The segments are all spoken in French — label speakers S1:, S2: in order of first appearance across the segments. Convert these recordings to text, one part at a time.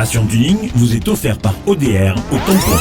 S1: Passion Tuning vous est offert par ODR au tampon.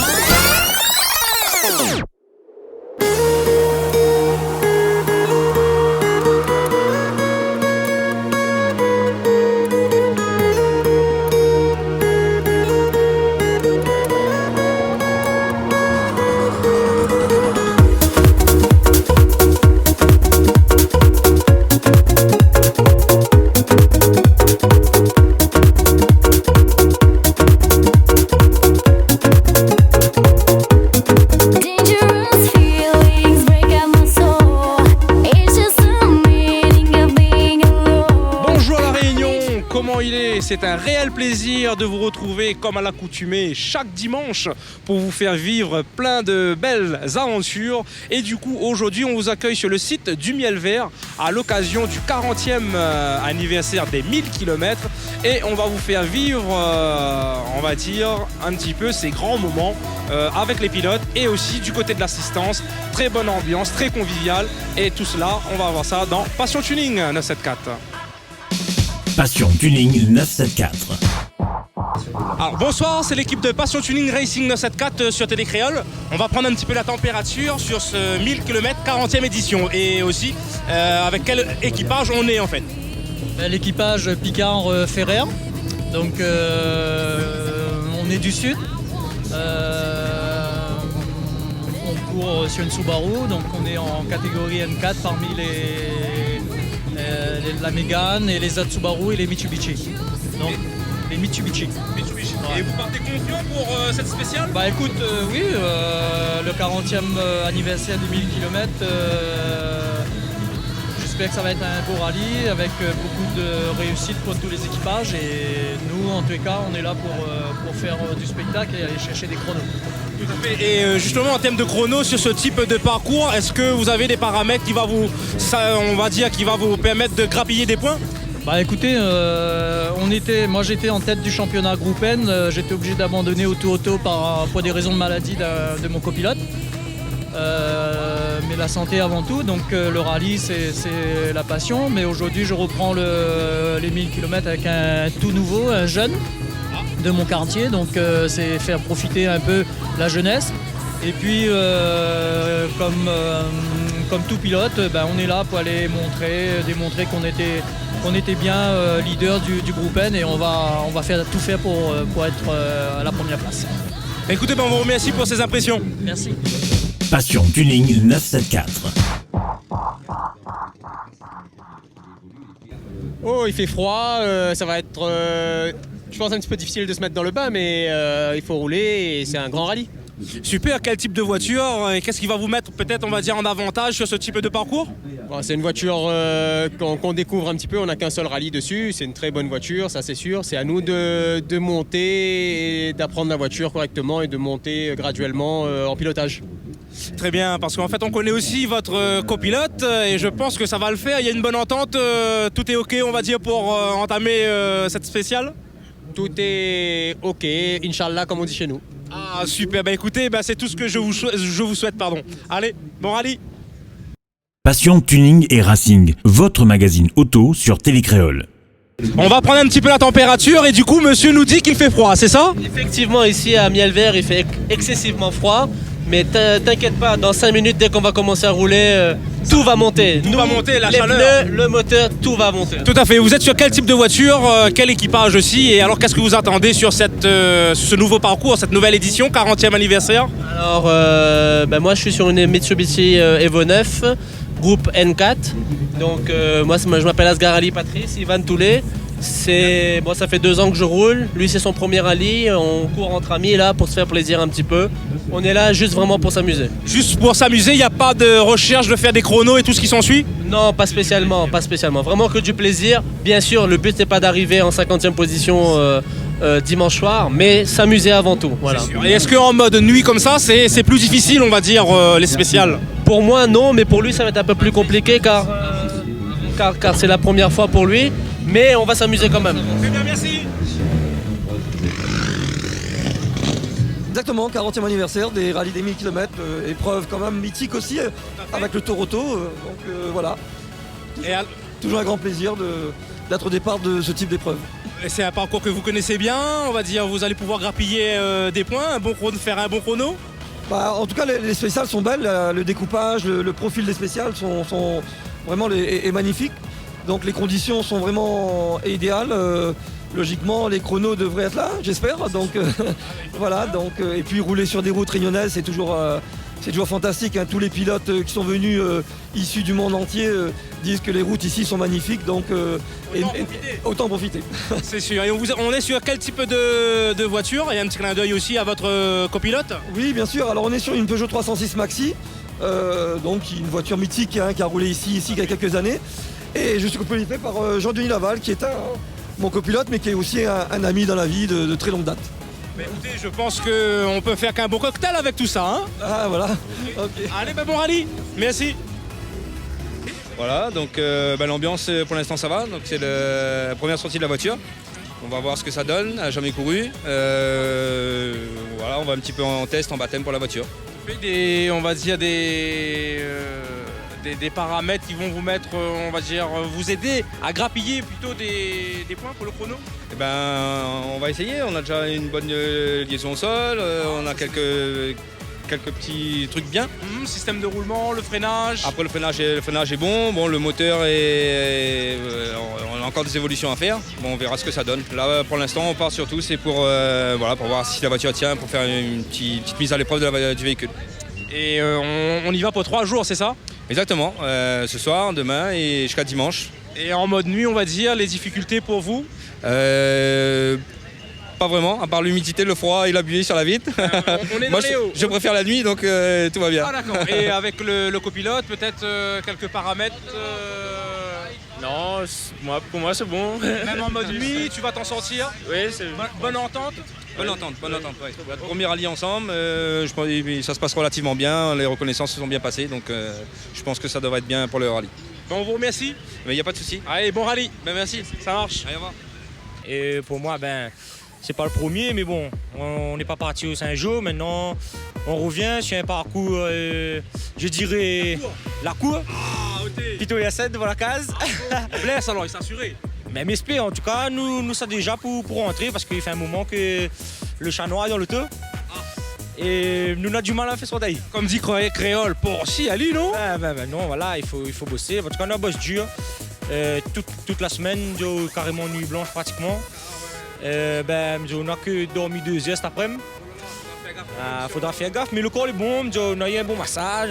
S2: C'est un réel plaisir de vous retrouver comme à l'accoutumée chaque dimanche pour vous faire vivre plein de belles aventures. Et du coup, aujourd'hui, on vous accueille sur le site du Miel Vert à l'occasion du 40e anniversaire des 1000 km. Et on va vous faire vivre, on va dire, un petit peu ces grands moments avec les pilotes et aussi du côté de l'assistance. Très bonne ambiance, très conviviale. Et tout cela, on va voir ça dans Passion Tuning 974.
S1: Passion Tuning 974.
S2: Alors bonsoir, c'est l'équipe de Passion Tuning Racing 974 sur Télécréole. On va prendre un petit peu la température sur ce 1000 km 40e édition et aussi avec quel équipage on est en fait.
S3: L'équipage Picard Ferrer, donc on est du sud. On court sur une Subaru, donc on est en catégorie M4 parmi la Mégane et les autres Subaru et les Mitsubishi. Donc les Mitsubishi.
S2: Ouais. Et vous partez confiant pour cette spéciale?
S3: Bah écoute, oui, le 40e anniversaire des 1000 km, j'espère que ça va être un beau rallye avec beaucoup de réussite pour tous les équipages et nous en tous les cas on est là pour faire du spectacle et aller chercher des chronos.
S2: Tout à fait. Et justement en termes de chrono sur ce type de parcours, est-ce que vous avez des paramètres qui va vous permettre de grappiller des points?
S3: Bah écoutez, moi j'étais en tête du championnat Groupe N, j'étais obligé d'abandonner au auto pour des raisons de maladie de mon copilote. Mais la santé avant tout, donc le rallye c'est la passion, mais aujourd'hui je reprends les 1000 km avec un tout nouveau, un jeune de mon quartier, donc c'est faire profiter un peu la jeunesse. Et puis comme tout pilote, on est là pour aller démontrer qu'on était bien leader du groupe N et on va tout faire pour être à la première place.
S2: Écoutez, on vous remercie pour ces impressions.
S3: Merci.
S1: Passion Tuning 974.
S4: Oh, il fait froid, ça va être, je pense, un petit peu difficile de se mettre dans le bain, mais il faut rouler et c'est un grand rallye.
S2: Super, quel type de voiture et qu'est-ce qui va vous mettre peut-être on va dire en avantage sur ce type de parcours?
S4: Bon, c'est une voiture qu'on découvre un petit peu, on n'a qu'un seul rallye dessus, c'est une très bonne voiture, ça c'est sûr. C'est à nous de monter et d'apprendre la voiture correctement et de monter graduellement en pilotage.
S2: Très bien, parce qu'en fait on connaît aussi votre copilote et je pense que ça va le faire, il y a une bonne entente, tout est ok on va dire pour entamer cette spéciale?
S4: Tout est ok, Inch'Allah comme on dit chez nous.
S2: Ah super, écoutez, c'est tout ce que je vous souhaite, pardon. Allez, bon rallye.
S1: Passion Tuning et Racing, votre magazine auto sur Télécréole.
S2: On va prendre un petit peu la température et du coup monsieur nous dit qu'il fait froid, c'est ça?
S5: Effectivement ici à Miel Vert il fait excessivement froid. Mais t'inquiète pas, dans 5 minutes, dès qu'on va commencer à rouler, tout va monter.
S2: Tout va monter, la
S5: les
S2: chaleur.
S5: Pneus, le moteur, tout va monter.
S2: Tout à fait. Vous êtes sur quel type de voiture, quel équipage aussi? Et alors, qu'est-ce que vous attendez sur ce nouveau parcours, cette nouvelle édition, 40e anniversaire?
S5: Alors, moi, je suis sur une Mitsubishi Evo 9, groupe N4. Donc, moi, je m'appelle Asghar Ali Patrice, Ivan Toulet. Ça fait 2 ans que je roule. Lui, c'est son premier rallye. On court entre amis là pour se faire plaisir un petit peu. On est là juste vraiment pour s'amuser.
S2: Juste pour s'amuser, il n'y a pas de recherche de faire des chronos et tout ce qui s'ensuit?
S5: Non, pas spécialement. Vraiment que du plaisir. Bien sûr, le but n'est pas d'arriver en 50e position dimanche soir, mais s'amuser avant tout. Voilà.
S2: Et est-ce qu'en mode nuit comme ça, c'est plus difficile, on va dire, les spéciales?
S5: Pour moi, non, mais pour lui, ça va être un peu plus compliqué car c'est la première fois pour lui. Mais on va s'amuser quand même.
S2: Très bien, merci.
S6: Exactement, 40e anniversaire des rallyes des 1000 km, épreuve quand même mythique aussi avec le Toronto, donc voilà. Toujours un grand plaisir d'être au départ de ce type d'épreuve.
S2: C'est un parcours que vous connaissez bien, on va dire, vous allez pouvoir grappiller des points, faire un bon chrono.
S6: Bah, en tout cas, les spéciales sont belles, le découpage, le profil des spéciales sont vraiment est magnifique. Donc les conditions sont vraiment idéales. Logiquement, les chronos devraient être là, j'espère. Donc voilà. Donc, et puis rouler sur des routes réunionnaises, c'est toujours fantastique. Hein. Tous les pilotes qui sont venus issus du monde entier disent que les routes ici sont magnifiques. Donc autant profiter.
S2: C'est sûr. Et on est sur quel type de voiture? Et un petit clin d'œil aussi à votre copilote.
S6: Oui, bien sûr. Alors on est sur une Peugeot 306 Maxi, donc une voiture mythique hein, qui a roulé ici il y a quelques années. Et je suis copiloté par Jean-Denis Laval, qui est mon copilote, mais qui est aussi un ami dans la vie de très longue date.
S2: Mais écoutez, je pense qu'on peut faire qu'un bon cocktail avec tout ça. Hein.
S6: Ah voilà. Okay.
S2: Allez, bon rallye. Merci.
S7: Voilà, donc l'ambiance pour l'instant ça va. Donc c'est la première sortie de la voiture. On va voir ce que ça donne. Elle n'a jamais couru. Voilà, on va un petit peu en test, en baptême pour la voiture.
S2: On va dire des paramètres qui vont vous mettre, on va dire, vous aider à grappiller plutôt des points pour le chrono?
S7: Eh ben, on va essayer. On a déjà une bonne liaison au sol. On a quelques petits trucs bien.
S2: Système de roulement, le freinage.
S7: Après le freinage est bon. Bon, le moteur on a encore des évolutions à faire. Bon, on verra ce que ça donne. Là, pour l'instant, on part surtout, c'est pour voir si la voiture tient, pour faire une petite mise à l'épreuve du véhicule.
S2: Et on y va pour 3 jours, c'est ça?
S7: Exactement, ce soir, demain et jusqu'à dimanche.
S2: Et en mode nuit, on va dire, les difficultés pour vous?
S7: Pas vraiment, à part l'humidité, le froid et la buée sur la vitre.
S2: On est
S7: Moi,
S2: dans les hauts.
S7: je préfère la nuit, donc tout va bien.
S2: Ah d'accord. Et avec le copilote, peut-être quelques paramètres
S5: Non, pour moi c'est bon.
S2: Même en mode nuit, tu vas t'en sortir?
S5: Oui, c'est
S2: Bonne entente?
S7: Bonne entente, ouais. Notre premier rallye ensemble, je pense que ça se passe relativement bien, les reconnaissances se sont bien passées, donc je pense que ça devrait être bien pour le rallye.
S2: Bon, on vous remercie.
S7: Mais il n'y a pas de souci.
S2: Allez, bon rallye. Ben merci, ça marche.
S7: Allez, au revoir.
S8: Et pour moi, c'est pas le premier, mais bon, on n'est pas parti au Saint-Jean. Maintenant, on revient sur un parcours, je dirais, la cour.
S2: Ah, ok.
S8: Pito Yacine devant la case.
S2: Blesse alors, il s'est assuré.
S8: Mais m'explique, en tout cas, nous sommes déjà pour rentrer parce qu'il fait un moment que le chat noir est dans le dos. Et nous avons du mal à faire son taille.
S2: Comme dit Créole, pour si, Ali, non?
S8: Non, voilà, il faut bosser. En tout cas, on a bossé dur. Toute la semaine, carrément nuit blanche pratiquement. On n'a que dormi 2 heures cet après-midi. Faudra faire gaffe, mais le corps est bon, on a eu un bon massage,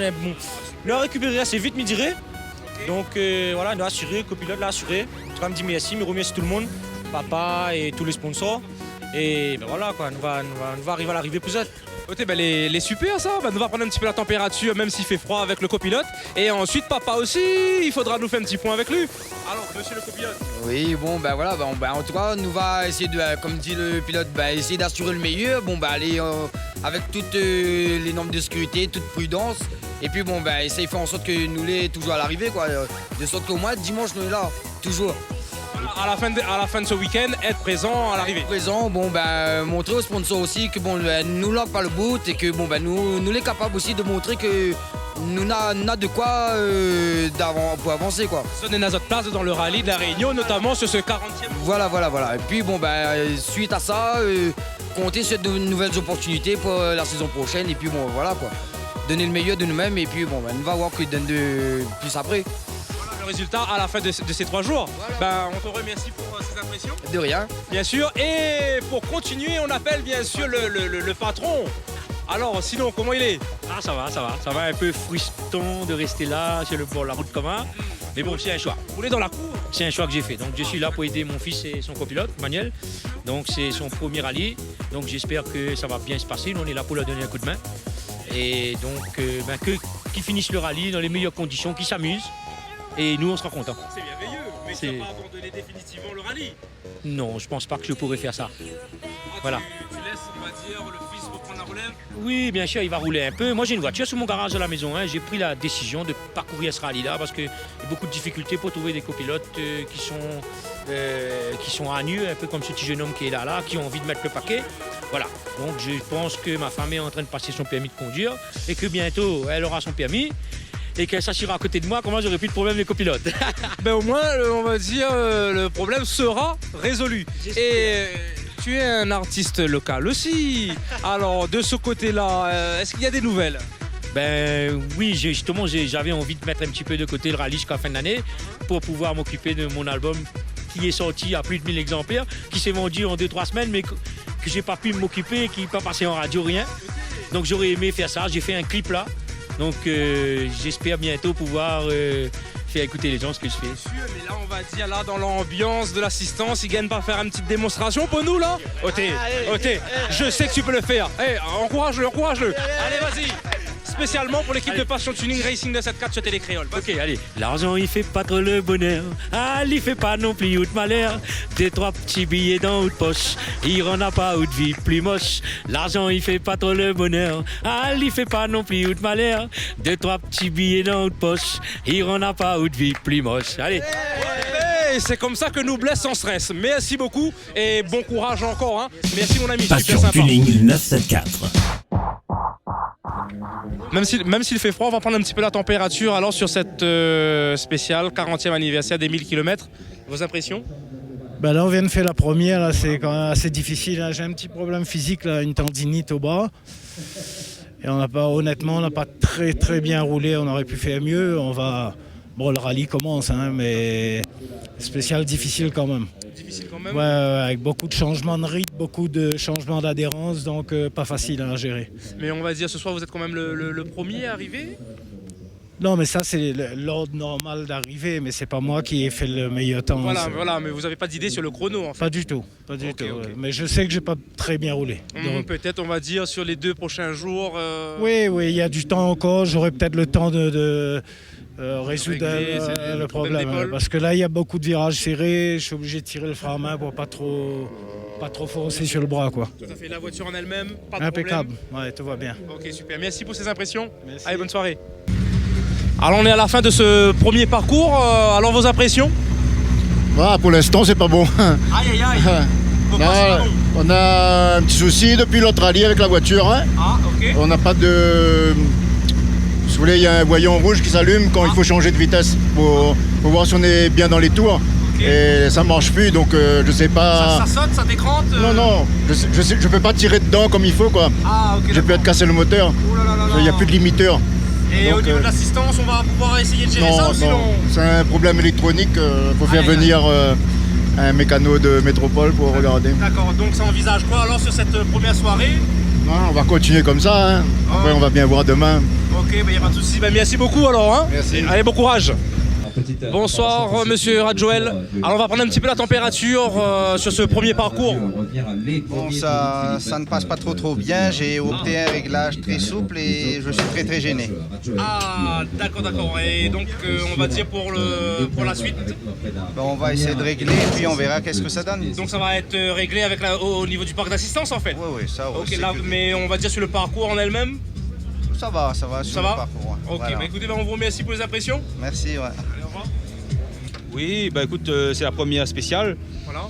S8: on a récupéré assez vite, me dirait. Donc voilà, on a assuré, le copilote l'a assuré. En tout cas, me dit merci, me remercie tout le monde, papa et tous les sponsors. Et voilà, quoi, on va arriver à l'arrivée plus vite.
S2: Ok, les super ça, on va prendre un petit peu la température même s'il fait froid avec le copilote. Et ensuite papa aussi, il faudra nous faire un petit point avec lui. Alors monsieur le copilote.
S9: Oui bon voilà, en tout cas on va essayer de, comme dit le pilote, essayer d'assurer le meilleur. Aller avec toutes les normes de sécurité, toute prudence. Et puis essayer de faire en sorte que nous l'ayons toujours à l'arrivée quoi. De sorte qu'au moins dimanche nous est là, toujours.
S2: À la fin de ce week-end, être présent à l'arrivée.
S9: Présent, montrer aux sponsors aussi que nous lâche pas le bout et que nous les capables aussi de montrer que nous avons de quoi pour avancer quoi.
S2: Donner notre place dans le rallye de la Réunion, notamment sur ce 40e.
S9: Voilà. Et puis suite à ça, compter sur de nouvelles opportunités pour la saison prochaine et puis voilà quoi. Donner le meilleur de nous-mêmes et puis on va voir que donne de plus après.
S2: Résultat à la fin de ces 3 jours. Voilà. On te remercie pour ces impressions.
S9: De rien.
S2: Bien sûr. Et pour continuer, on appelle bien sûr le patron. Alors sinon, comment il est?
S10: Ah ça va. Ça va un peu frustrant de rester là sur le bord de la route commun. Mais bon, c'est un choix.
S2: Vous êtes dans la cour?
S10: C'est un choix que j'ai fait. Donc je suis là pour aider mon fils et son copilote, Manuel. Donc c'est son premier rallye. Donc j'espère que ça va bien se passer. Nous, on est là pour leur donner un coup de main. Et donc qu'ils finissent le rallye dans les meilleures conditions, qu'ils s'amusent. Et nous, on sera contents.
S2: C'est merveilleux, mais tu vas pas abandonner définitivement le rallye?
S10: Non, je pense pas que je pourrais faire ça. Voilà.
S2: Tu laisses, on va dire, le fils reprendre la relève?
S10: Oui, bien sûr, il va rouler un peu. Moi, j'ai une voiture sous mon garage à la maison. J'ai pris la décision de parcourir ce rallye-là parce qu'il y a beaucoup de difficultés pour trouver des copilotes qui sont à nu, un peu comme ce petit jeune homme qui est là, qui ont envie de mettre le paquet. Voilà. Donc, je pense que ma femme est en train de passer son permis de conduire et que bientôt, elle aura son permis. et qu'elle s'assure à côté de moi, comment j'aurais plus de problème avec les copilotes.
S2: Ben au moins, on va dire, le problème sera résolu. Et tu es un artiste local aussi. Alors, de ce côté-là, est-ce qu'il y a des nouvelles?
S10: Ben oui, justement, j'avais envie de mettre un petit peu de côté le rallye jusqu'à la fin de l'année pour pouvoir m'occuper de mon album qui est sorti à plus de 1000 exemplaires, qui s'est vendu en 2-3 semaines, mais que j'ai pas pu m'occuper, qui n'est pas passé en radio, rien. Donc j'aurais aimé faire ça, j'ai fait un clip là. Donc j'espère bientôt pouvoir faire écouter les gens ce que je fais.
S2: Mais là, on va dire, là, dans l'ambiance de l'assistance, ils gagnent pas faire une petite démonstration pour nous, là? Oté, je sais que tu peux le faire. Encourage-le, encourage-le. Allez, vas-y. Spécialement pour l'équipe de Passion Tuning Racing de cette 4 sur Télécréole.
S10: Ok, allez. L'argent, il fait pas trop le bonheur. Ah, il fait pas non plus de malheur. 2-3 petits billets dans haute poche. Il en a pas ou de vie plus moche. L'argent, il fait pas trop le bonheur. Ah, il fait pas non plus de malheur. 2-3 petits billets dans haute poche. Il en a pas ou de vie plus moche. Allez.
S2: Et c'est comme ça que nous blesse sans stress. Merci beaucoup et bon courage encore. Hein. Merci mon ami.
S1: Passion Tuning 974.
S2: Même s'il fait froid, on va prendre un petit peu la température alors sur cette spéciale 40e anniversaire des 1000 km. Vos impressions?
S11: Ben là, on vient de faire la première, là, c'est quand même assez difficile. Hein. J'ai un petit problème physique, là, une tendinite au bras. Et honnêtement, on n'a pas très bien roulé, on aurait pu faire mieux. Bon, le rallye commence, hein, mais spécial difficile quand même.
S2: Difficile quand même?
S11: Ouais, avec beaucoup de changements de rythme, beaucoup de changements d'adhérence, donc pas facile à gérer.
S2: Mais on va dire ce soir, vous êtes quand même le premier arrivé?
S11: Non, mais ça, c'est l'ordre normal d'arrivée, mais c'est pas moi qui ai fait le meilleur temps.
S2: Voilà, mais vous n'avez pas d'idée sur le chrono en fait?
S11: Pas du tout. Okay. Mais je sais que j'ai pas très bien roulé.
S2: Peut-être, on va dire, sur les 2 prochains jours.
S11: Oui, il y a du temps encore. J'aurai peut-être le temps de résoudre le problème. Parce que là, il y a beaucoup de virages serrés. Je suis obligé de tirer le frein à main pour pas trop forcer sur le bras, quoi.
S2: Tout à fait. La voiture en elle-même, pas de
S11: impeccable.
S2: problème?
S11: Ouais, tout va bien.
S2: Ok, super. Merci pour ces impressions.
S11: Merci.
S2: Allez, bonne soirée. Alors, on est à la fin de ce premier parcours. Alors, vos impressions?
S12: Voilà, pour l'instant, c'est pas bon.
S2: Aïe, aïe, aïe. Pourquoi c'est pas bon?
S12: On a un petit souci depuis l'autre rallye avec la voiture. Hein.
S2: Ah, ok.
S12: On n'a pas de... Si vous voulez, il y a un voyant rouge qui s'allume quand il faut changer de vitesse pour voir si on est bien dans les tours. Okay. Et ça ne marche plus, donc je sais pas...
S2: Ça saute, ça décrante
S12: Non, je peux pas tirer dedans comme il faut, quoi.
S2: Ah, ok.
S12: J'ai pu être cassé le moteur. Il n'y a plus de limiteur.
S2: Et donc, au niveau de l'assistance, on va pouvoir essayer de gérer ça ou sinon...
S12: C'est un problème électronique, il faut faire venir un mécano de métropole pour regarder.
S2: D'accord, donc ça envisage quoi alors sur cette première soirée?
S12: Non, on va continuer comme ça, hein. Après on va bien voir demain.
S2: Ok, il n'y a pas de souci. Merci beaucoup alors. Hein.
S12: Merci.
S2: Allez, bon courage. Bonsoir monsieur Radjoel. Alors on va prendre un petit peu la température sur ce premier parcours.
S13: Bon, ça ne passe pas trop bien. J'ai opté un réglage très souple et je suis très gêné.
S2: Ah d'accord. Et donc on va dire pour la suite?
S13: Bon, on va essayer de régler puis on verra qu'est-ce que ça donne.
S2: Donc ça va être réglé avec au niveau du parc d'assistance en fait?
S13: Oui, ça va.
S2: Ok, là, mais on va dire sur le parcours en elle-même?
S13: Ça va sur le parcours. Ouais.
S2: Ok, voilà. Écoutez, on vous remercie pour les impressions.
S13: Merci, ouais.
S2: Allez, au revoir.
S7: Oui, écoute, c'est la première spéciale.
S2: Voilà.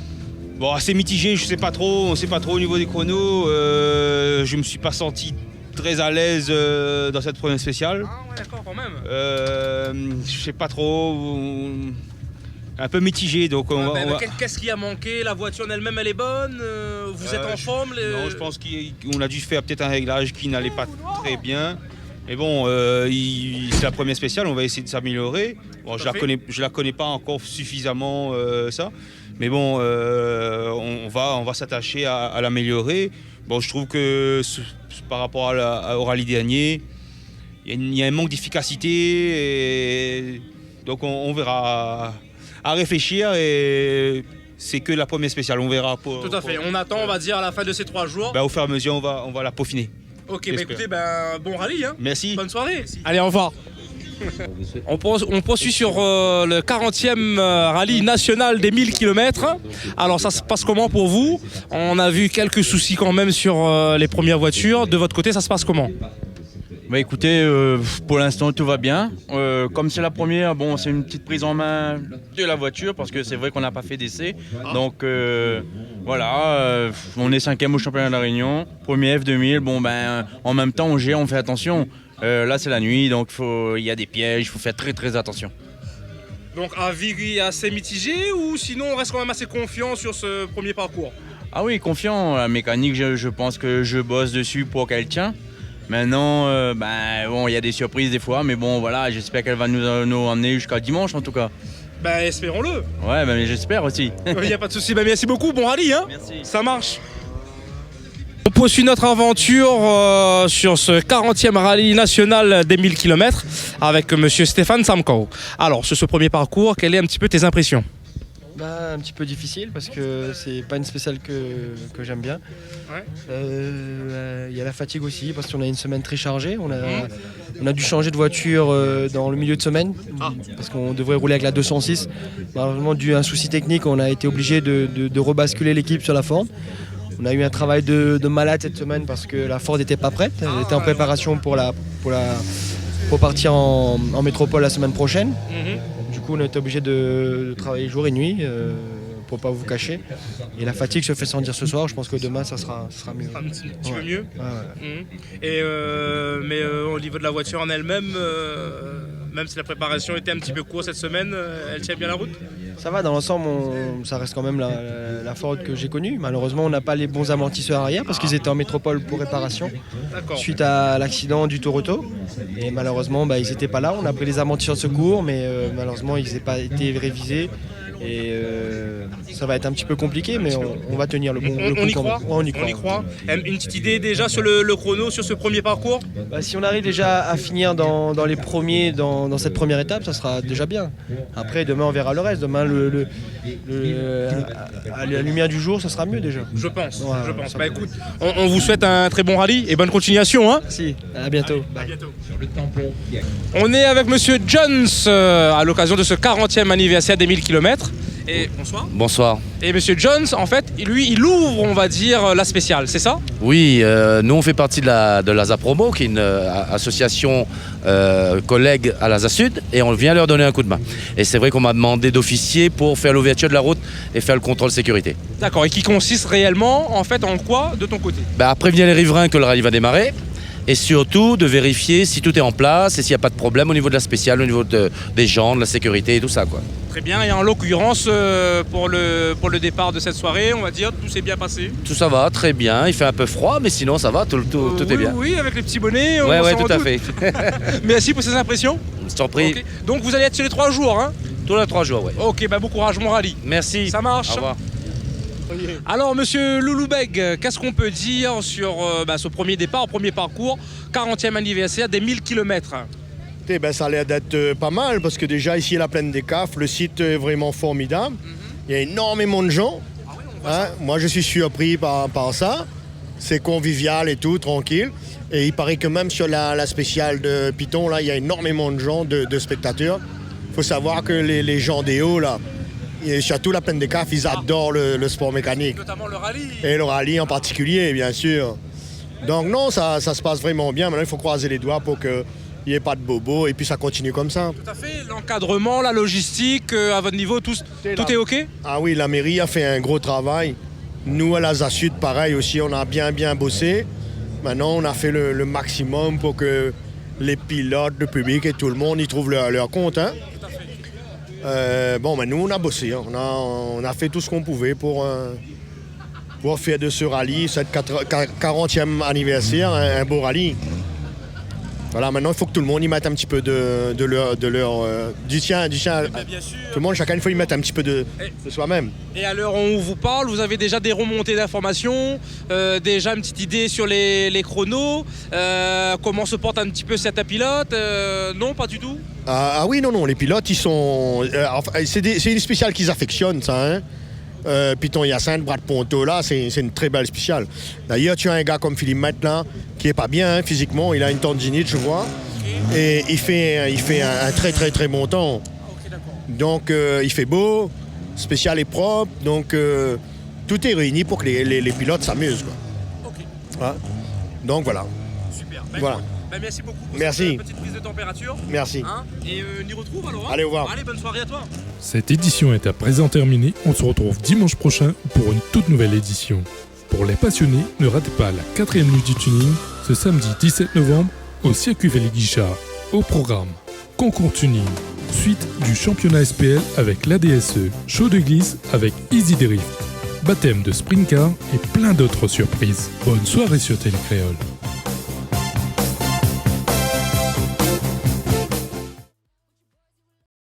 S7: Bon, assez mitigé, on sait pas trop au niveau des chronos. Je me suis pas senti très à l'aise dans cette première spéciale.
S2: Ah ouais, d'accord, quand même.
S7: Je sais pas trop, un peu mitigé. Donc
S2: qu'est-ce qui a manqué? La voiture en elle-même, elle est bonne? Vous êtes en forme?
S7: Non, je pense qu'on a dû faire peut-être un réglage qui n'allait pas très bien. Mais bon, c'est la première spéciale, on va essayer de s'améliorer. Bon, je la connais pas encore suffisamment ça. Mais bon, on va s'attacher à l'améliorer. Bon, je trouve que par rapport au rallye dernier, il y a un manque d'efficacité. Et donc on verra, à réfléchir. Et c'est que la première spéciale, on verra.
S2: Tout à fait, on attend, on va dire, à la fin de ces 3 jours.
S7: Au fur et à mesure, on va la peaufiner.
S2: Ok, écoutez, bon rallye. Hein.
S7: Merci.
S2: Bonne soirée. Merci. Allez, au revoir. On poursuit sur le 40e rallye national des 1000 km. Alors ça se passe comment pour vous? On a vu quelques soucis quand même sur les premières voitures. De votre côté, ça se passe comment?
S14: Écoutez, pour l'instant tout va bien. Comme c'est la première, bon, c'est une petite prise en main de la voiture parce que c'est vrai qu'on n'a pas fait d'essai. Donc voilà, on est 5e au championnat de la Réunion, premier F2000. Bon en même temps on gère, on fait attention. Là, c'est la nuit, donc il y a des pièges, il faut faire très très attention.
S2: Donc avis assez mitigé ou sinon on reste quand même assez confiant sur ce premier parcours?
S14: Ah oui, confiant. La mécanique, je pense que je bosse dessus pour qu'elle tient. Maintenant, bon, il y a des surprises des fois, mais bon, voilà, j'espère qu'elle va nous emmener jusqu'à dimanche en tout cas.
S2: Ben espérons-le.
S14: Ouais, mais j'espère aussi.
S2: Il n'y a pas de souci. Ben, merci beaucoup, bon rallye. Hein.
S14: Merci.
S2: Ça marche. On poursuit notre aventure sur ce 40e rallye national des 1000 km avec monsieur Stéphane Samko. Alors, sur ce premier parcours, quelles sont un petit peu tes impressions?
S15: Un petit peu difficile parce que c'est pas une spéciale que j'aime bien. Il y a la fatigue aussi parce qu'on a une semaine très chargée. On a dû changer de voiture dans le milieu de semaine parce qu'on devrait rouler avec la 206. Malheureusement, dû à un souci technique, on a été obligé de rebasculer l'équipe sur la Ford. On a eu un travail de malade cette semaine parce que la Ford n'était pas prête. Elle était en préparation pour partir en métropole la semaine prochaine. Du coup, on a été obligé de travailler jour et nuit pour pas vous cacher. Et la fatigue se fait sentir ce soir. Je pense que demain, ça sera mieux.
S2: Un petit peu mieux.
S15: Ouais.
S2: Et mais au niveau de la voiture en elle-même, même si la préparation était un petit peu courte cette semaine, elle tient bien la route?
S15: Ça va, dans l'ensemble, ça reste quand même la Ford que j'ai connue. Malheureusement, on n'a pas les bons amortisseurs arrière parce qu'ils étaient en métropole pour réparation suite à l'accident du Toronto. Et malheureusement, ils n'étaient pas là. On a pris les amortisseurs de secours, mais malheureusement, ils n'ont pas été révisés. Et ça va être un petit peu compliqué, mais on va tenir le bon coup.
S2: On y croit.
S15: On y croit.
S2: Une petite idée déjà sur le chrono, sur ce premier parcours?
S15: Si on arrive déjà à finir dans les premiers, dans cette première étape, ça sera déjà bien. Après, demain, on verra le reste. Demain, à la lumière du jour, ça sera mieux déjà.
S2: Je pense. Écoute, on vous souhaite un très bon rallye et bonne continuation. Hein.
S15: Si, à bientôt.
S2: À bientôt. On est avec monsieur Jones à l'occasion de ce 40e anniversaire des 1000 km. Et bonsoir.
S16: Bonsoir.
S2: Et monsieur Jones, en fait, lui, il ouvre, on va dire, la spéciale, c'est ça?
S16: Oui, nous on fait partie de l'ASA Promo, qui est une association collègue à l'ASA Sud, et on vient leur donner un coup de main. Et c'est vrai qu'on m'a demandé d'officier pour faire l'ouverture de la route et faire le contrôle sécurité.
S2: D'accord, et qui consiste réellement, en fait, en quoi de ton côté?
S16: À prévenir les riverains que le rallye va démarrer. Et surtout de vérifier si tout est en place et s'il n'y a pas de problème au niveau de la spéciale, au niveau des gens, de la sécurité et tout ça, quoi.
S2: Très bien, et en l'occurrence, pour le départ de cette soirée, on va dire, tout s'est bien passé?
S16: Tout ça va, très bien. Il fait un peu froid, mais sinon ça va, tout est bien.
S2: Oui, avec les petits bonnets.
S16: Ouais, tout à fait.
S2: Merci pour ces impressions.
S16: Je t'en prie.
S2: Okay. Donc vous allez être sur les 3 jours, hein?
S16: Tous les 3 jours, ouais.
S2: Ok, bon courage, mon rallye.
S16: Merci.
S2: Ça marche.
S16: Au revoir.
S2: Alors monsieur Louloubeg, qu'est-ce qu'on peut dire sur ce premier départ, premier parcours, 40e anniversaire des 1000 km?
S17: Ça a l'air d'être pas mal parce que déjà ici à la Plaine des Cafres, le site est vraiment formidable. Il y a énormément de gens. Moi je suis surpris par ça. C'est convivial et tout, tranquille. Et il paraît que même sur la spéciale de Piton, là, il y a énormément de gens, de spectateurs. Il faut savoir que les gens des Hauts, là, et surtout la Plaine des Cafres, ils adorent le sport mécanique.
S2: Notamment le rallye.
S17: Et le rallye en particulier, bien sûr. Donc non, ça se passe vraiment bien. Maintenant, il faut croiser les doigts pour qu'il n'y ait pas de bobos et puis ça continue comme ça.
S2: Tout à fait. L'encadrement, la logistique, à votre niveau, tout est OK?
S17: Ah oui, la mairie a fait un gros travail. Nous, à l'ASA Sud, pareil aussi, on a bien bossé. Maintenant, on a fait le maximum pour que les pilotes, le public et tout le monde y trouvent leur compte. Hein. Nous on a bossé, hein. On a fait tout ce qu'on pouvait pour faire de ce rallye, cette 40e anniversaire, un beau rallye. Voilà, maintenant il faut que tout le monde y mette un petit peu du tien. Tout le monde, chacun il faut y mettre un petit peu de soi-même.
S2: Et à l'heure où on vous parle, vous avez déjà des remontées d'informations, déjà une petite idée sur les chronos, comment se porte un petit peu certains pilotes, non, pas du tout?
S17: Ah oui, non, les pilotes, ils sont... c'est une spéciale qu'ils affectionnent, ça, hein. Piton Hyacinthe, Brad Ponto, là, c'est une très belle spéciale. D'ailleurs, tu as un gars comme Philippe Mette, là, qui est pas bien, hein, physiquement, il a une tendinite, je vois, et il fait un très, très, très bon temps. Donc, il fait beau, spécial est propre, donc tout est réuni pour que les pilotes s'amusent, quoi. Donc, voilà.
S2: Super.
S17: Voilà.
S2: Merci beaucoup pour
S17: cette
S2: petite prise de température.
S17: Merci.
S2: Et on y retrouve alors.
S17: Allez, au revoir.
S2: Allez, bonne soirée à toi.
S18: Cette édition est à présent terminée. On se retrouve dimanche prochain pour une toute nouvelle édition. Pour les passionnés, ne ratez pas la 4e nuit du tuning ce samedi 17 novembre au circuit Vallée-Guichard. Au programme, concours tuning, suite du championnat SPL avec l'ADSE, show de glisse avec Easy Drift, baptême de sprint car et plein d'autres surprises. Bonne soirée sur Télécréole.